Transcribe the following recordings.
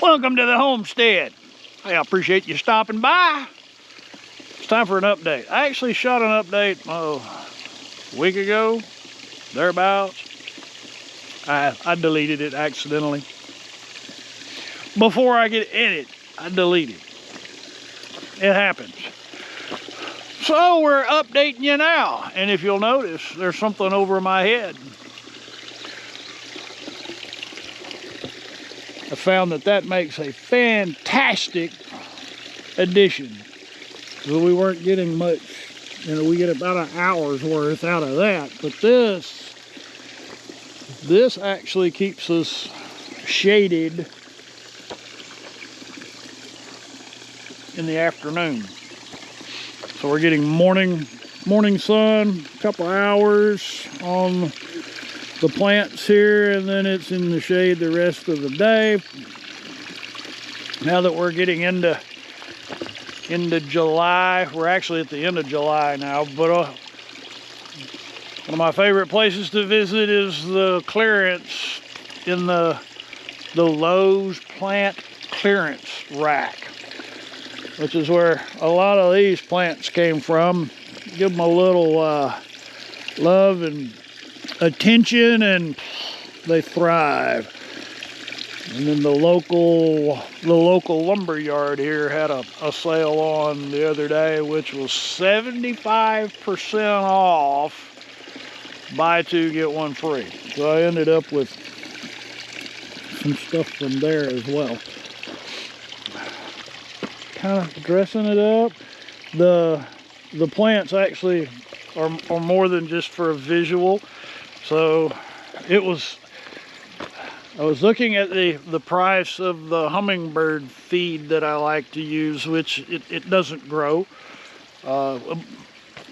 Welcome to the homestead. Hey, I appreciate you stopping by. It's time for an update. I actually shot an update a week ago, thereabouts. I deleted it accidentally. Before I get edit, I deleted it. It happens. So we're updating you now. And if you'll notice, there's something over my head. I found that makes a fantastic addition. So we weren't getting much, we get about an hour's worth out of that. But this actually keeps us shaded in the afternoon. So we're getting morning sun, a couple hours on the plants here, and then it's in the shade the rest of the day. Now that we're getting into July, we're actually at the end of July now, but one of my favorite places to visit is the clearance in the Lowe's plant clearance rack, which is where a lot of these plants came from. Give them a little love and attention and they thrive. And then the local lumber yard here had a sale on the other day, which was 75% off, buy two get one free. So I ended up with some stuff from there as well. Kind of dressing it up. The plants actually are more than just for a visual. So I was looking at the price of the hummingbird feed that I like to use, which it doesn't grow.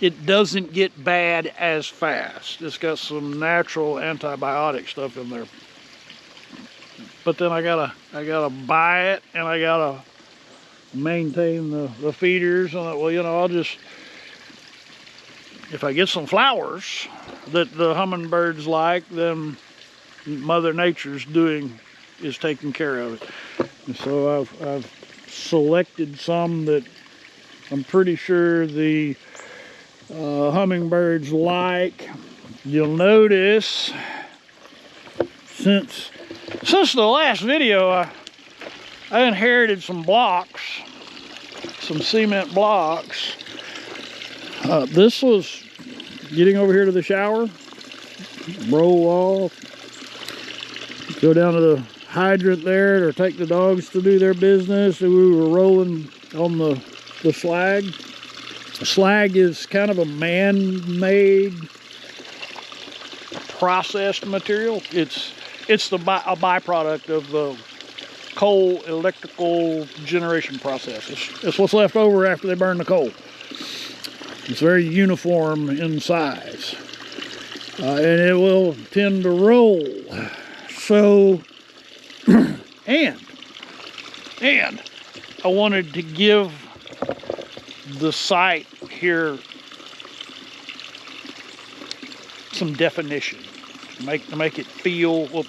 It doesn't get bad as fast. It's got some natural antibiotic stuff in there. But then I gotta buy it, and I gotta maintain the feeders. And I'll just, if I get some flowers that the hummingbirds like, then Mother Nature's is taking care of it. And so I've selected some that I'm pretty sure the hummingbirds like. You'll notice since the last video, I inherited some blocks, some cement blocks. This was getting over here to the shower, roll off, go down to the hydrant there to take the dogs to do their business, and we were rolling on the slag. The slag is kind of a man-made processed material. It's a byproduct of the coal electrical generation process. It's what's left over after they burn the coal. It's very uniform in size, and it will tend to roll. So, and I wanted to give the site here some definition, make it feel, well,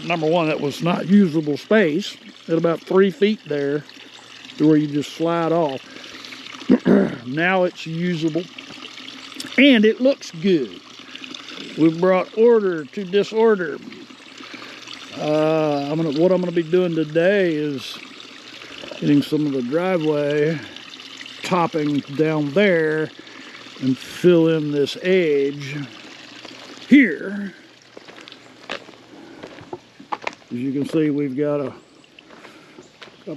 number one, that was not usable space at about 3 feet there to where you just slide off. Now it's usable and it looks good. We brought order to disorder. What I'm gonna be doing today is getting some of the driveway topping down there and fill in this edge here. As you can see, we've got a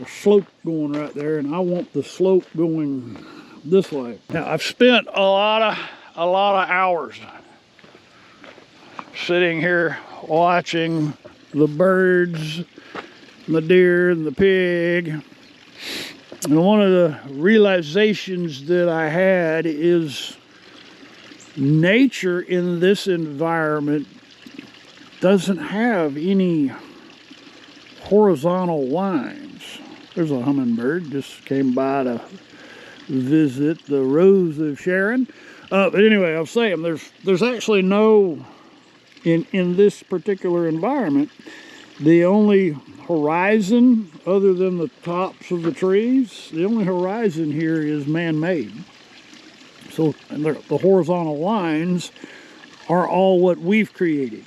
slope going right there, and I want the slope going this way. Now, I've spent a lot of hours sitting here watching the birds and the deer and the pig, and one of the realizations that I had is nature in this environment doesn't have any horizontal lines. There's a hummingbird just came by to visit the Rose of Sharon. But anyway, I was saying there's actually no, in this particular environment, The only horizon, other than the tops of the trees, the only horizon here is man-made. So the horizontal lines are all what we've created.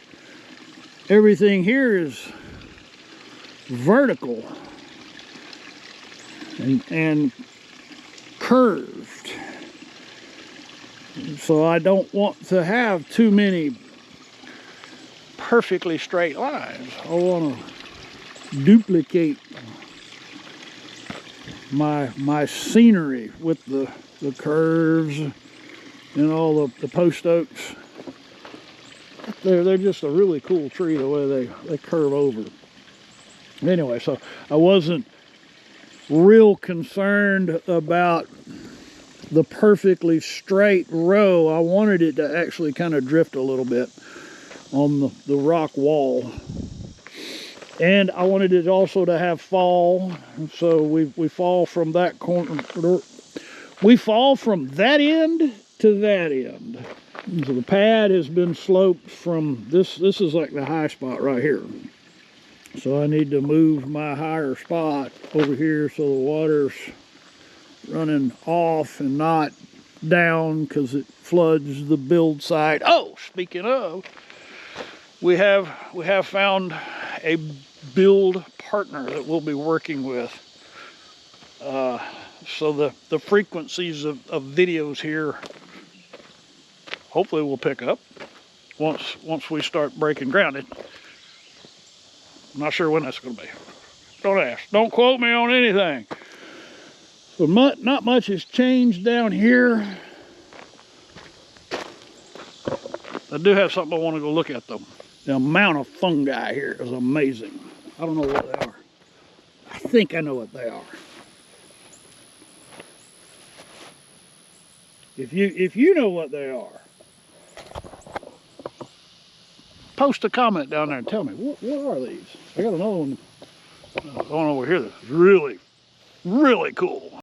Everything here is vertical and curved. So I don't want to have too many perfectly straight lines. I want to duplicate my scenery with the curves and all the post oaks. They're just a really cool tree the way they curve over. Anyway, so I wasn't real concerned about the perfectly straight row. I wanted it to actually kind of drift a little bit on the rock wall. And I wanted it also to have fall. So we fall from that corner. We fall from that end to that end. So the pad has been sloped from this is like the high spot right here. So I need to move my higher spot over here so the water's running off and not down because it floods the build site. Oh, speaking of, we have found a build partner that we'll be working with. So the frequencies of videos here hopefully will pick up once we start breaking ground. I'm not sure when that's going to be. Don't ask. Don't quote me on anything. So not much has changed down here. I do have something I want to go look at though. The amount of fungi here is amazing. I don't know what they are. I think I know what they are. If you know what they are, post a comment down there and tell me, what are these? I got another one going over here that's really, really cool.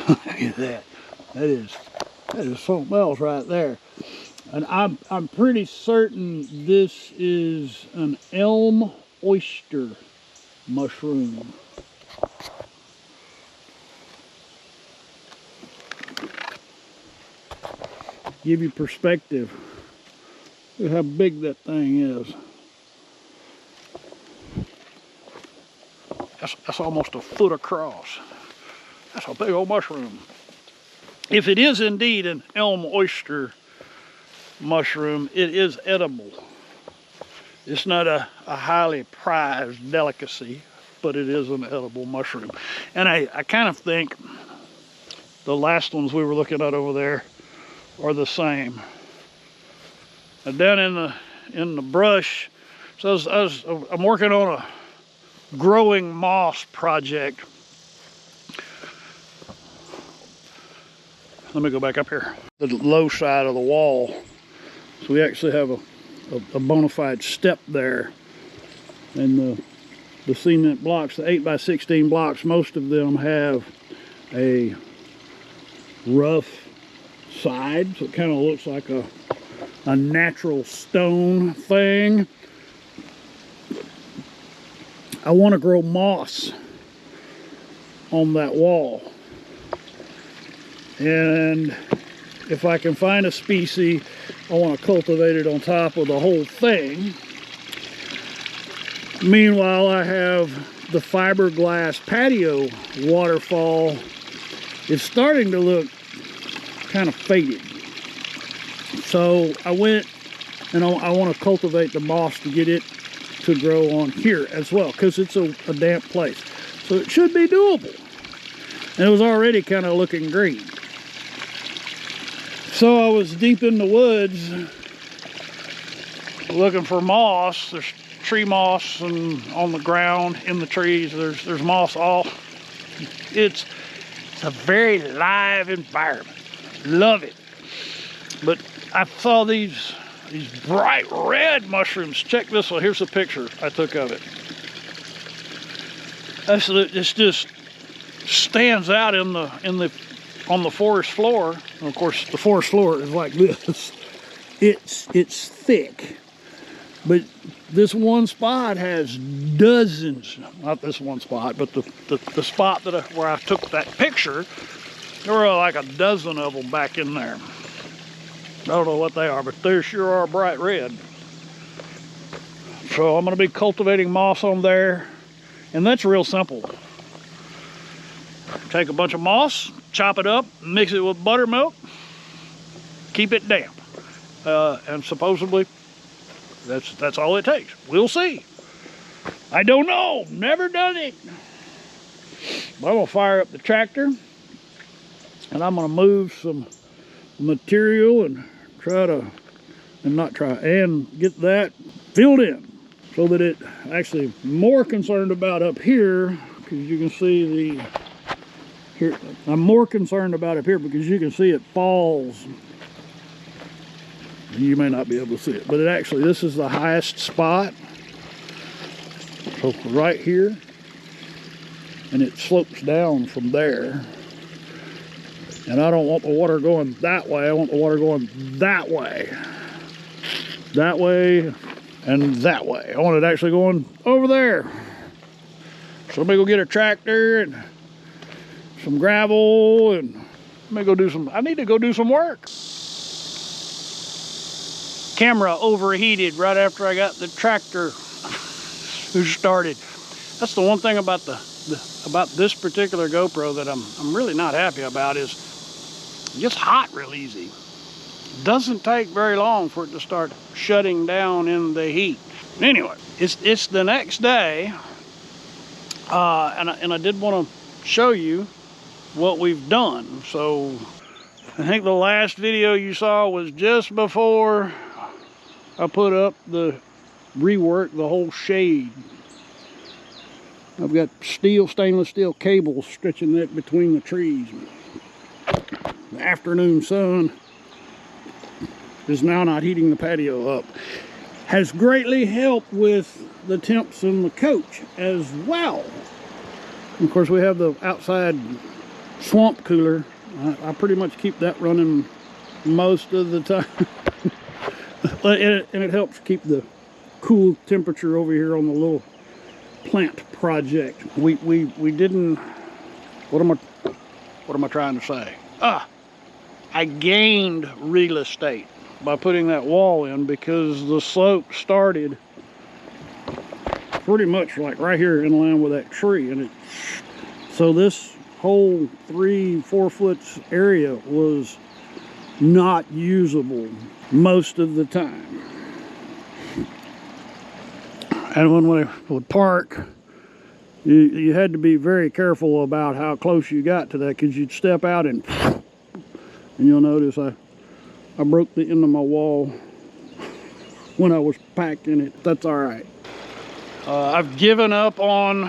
Look at that. That is something else right there. And I'm pretty certain this is an elm oyster mushroom. Give you perspective. Look how big that thing is. That's almost a foot across. That's a big old mushroom. If it is indeed an elm oyster mushroom, it is edible. It's not a highly prized delicacy, but it is an edible mushroom. And I kind of think the last ones we were looking at over there are the same. Down in the brush, so I'm working on a growing moss project. Let me go back up here. The low side of the wall. So we actually have a bona fide step there. And the cement blocks, the 8x16 blocks, most of them have a rough side. So it kind of looks like a natural stone thing. I want to grow moss on that wall. And if I can find a species, I want to cultivate it on top of the whole thing. Meanwhile, I have the fiberglass patio waterfall. It's starting to look kind of faded. So I went and I want to cultivate the moss to get it to grow on here as well, because it's a damp place. So it should be doable. And it was already kind of looking green. So I was deep in the woods looking for moss. There's tree moss and on the ground, in the trees, there's moss all. It's a very live environment. Love it. But I saw these bright red mushrooms. Check this one. Here's a picture I took of it. It just stands out on the forest floor. And of course, the forest floor is like this. It's thick. But this one spot has dozens, not this one spot, but the spot where I took that picture, there were like a dozen of them back in there. I don't know what they are, but they sure are bright red. So I'm gonna be cultivating moss on there, and that's real simple. Take a bunch of moss, chop it up, mix it with buttermilk, keep it damp. And supposedly, that's all it takes. We'll see. I don't know, never done it. But I'm gonna fire up the tractor, and I'm gonna move some material and get that filled in, so that it actually more concerned about up here, because you can see here. I'm more concerned about up here because you can see it falls. You may not be able to see it, but this is the highest spot. So right here, and it slopes down from there. And I don't want the water going that way. I want the water going that way. That way and that way. I want it actually going over there. So let me go get a tractor and some gravel, and I need to go do some work. Camera overheated right after I got the tractor started. That's the one thing about about this particular GoPro that I'm really not happy about, is it gets hot real easy. Doesn't take very long for it to start shutting down in the heat. Anyway, it's the next day, and I did want to show you what we've done. So I think the last video you saw was just before I put up rework the whole shade. I've got stainless steel cables stretching that between the trees. The afternoon sun is now not heating the patio up. Has greatly helped with the temps in the coach as well. And of course, we have the outside swamp cooler. I pretty much keep that running most of the time. And it helps keep the cool temperature over here on the little plant project. We didn't, what am I trying to say? I gained real estate by putting that wall in, because the slope started pretty much like right here in line with that tree, and so this whole 3-4 foot area was not usable most of the time. And when we would park, you had to be very careful about how close you got to that, because you'd step out and you'll notice I broke the end of my wall when I was packing it. That's all right. I've given up on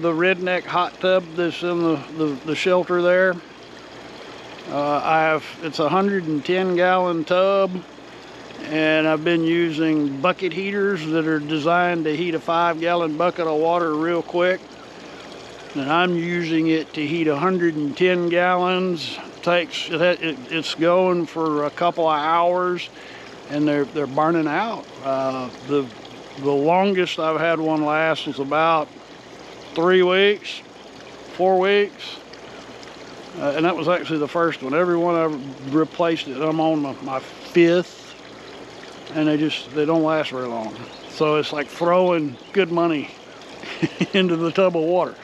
the redneck hot tub that's in the shelter there. It's a 110 gallon tub, and I've been using bucket heaters that are designed to heat a 5-gallon bucket of water real quick. And I'm using it to heat 110 gallons. It's going for a couple of hours, and they're burning out. The longest I've had one last was about 3 weeks, 4 weeks. And that was actually the first one. Every one I've replaced it. I'm on my 5th, and they don't last very long. So it's like throwing good money into the tub of water.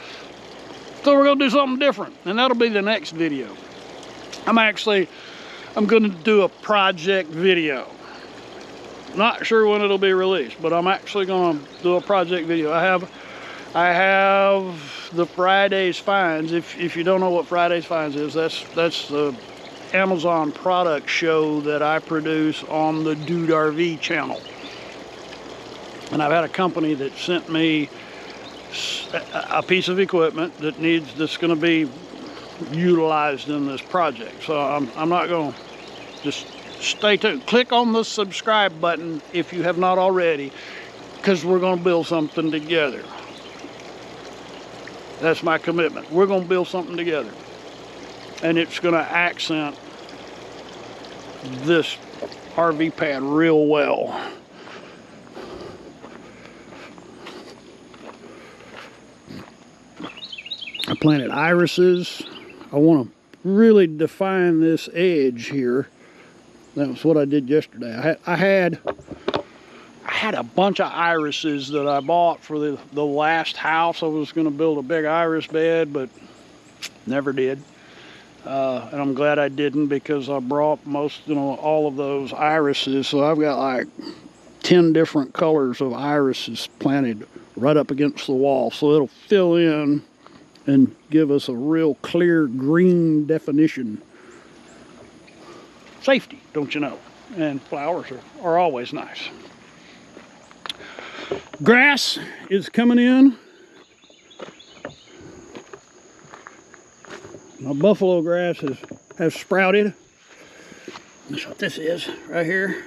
So we're gonna do something different, and that'll be the next video. I'm gonna do a project video. Not sure when it'll be released, but I'm actually gonna do a project video. I have the Friday's Finds. If you don't know what Friday's Finds is, that's the Amazon product show that I produce on the Dude RV channel. And I've had a company that sent me a piece of equipment that's going to be utilized in this project. So I'm not going to, just stay tuned. Click on the subscribe button if you have not already, because we're going to build something together. That's my commitment. We're going to build something together, and it's going to accent this RV pad real well. planted irises. I want to really define this edge here. That was what I did yesterday. I had a bunch of irises that I bought for the last house. I was going to build a big iris bed, but never did. And I'm glad I didn't, because I brought all of those irises. So I've got like 10 different colors of irises planted right up against the wall. So it'll fill in and give us a real clear green definition. Safety, don't you know? And flowers are always nice. Grass is coming in. My buffalo grass has sprouted. That's what this is right here.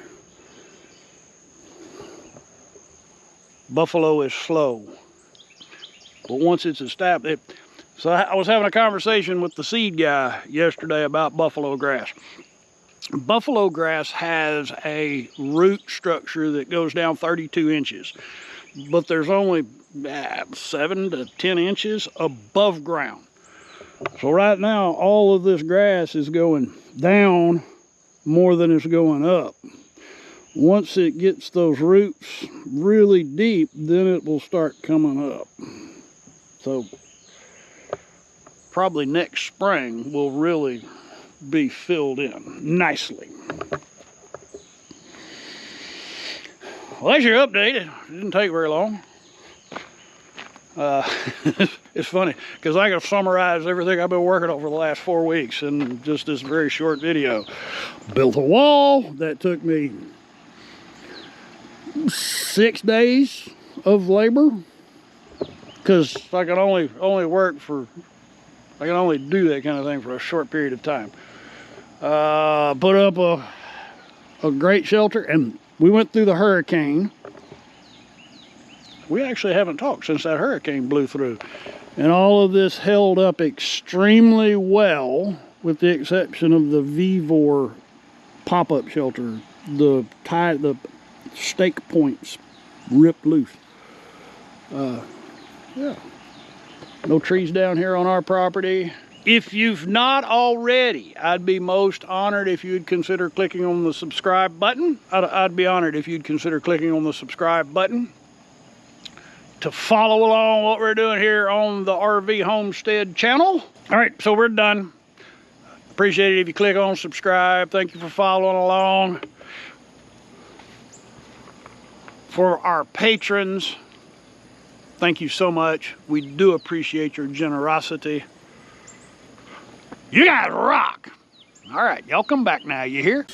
Buffalo is slow, but once it's established. So I was having a conversation with the seed guy yesterday about buffalo grass. Buffalo grass has a root structure that goes down 32 inches, but there's only 7 to 10 inches above ground. So right now, all of this grass is going down more than it's going up. Once it gets those roots really deep, then it will start coming up. So probably next spring will really be filled in nicely. Well, that's your update. It didn't take very long. It's funny because I can summarize everything I've been working on for the last 4 weeks in just this very short video. Built a wall that took me 6 days of labor, because I can only do that kind of thing for a short period of time. Put up a great shelter, and we went through the hurricane. We actually haven't talked since that hurricane blew through. And all of this held up extremely well, with the exception of the Vivor pop-up shelter. The stake points ripped loose. Yeah. No trees down here on our property. If you've not already, I'd be most honored if you'd consider clicking on the subscribe button. I'd be honored if you'd consider clicking on the subscribe button to follow along what we're doing here on the RV Homestead channel. All right, so we're done. Appreciate it if you click on subscribe. Thank you for following along. For our patrons, thank you so much. We do appreciate your generosity. You guys rock. All right, y'all come back now, you hear?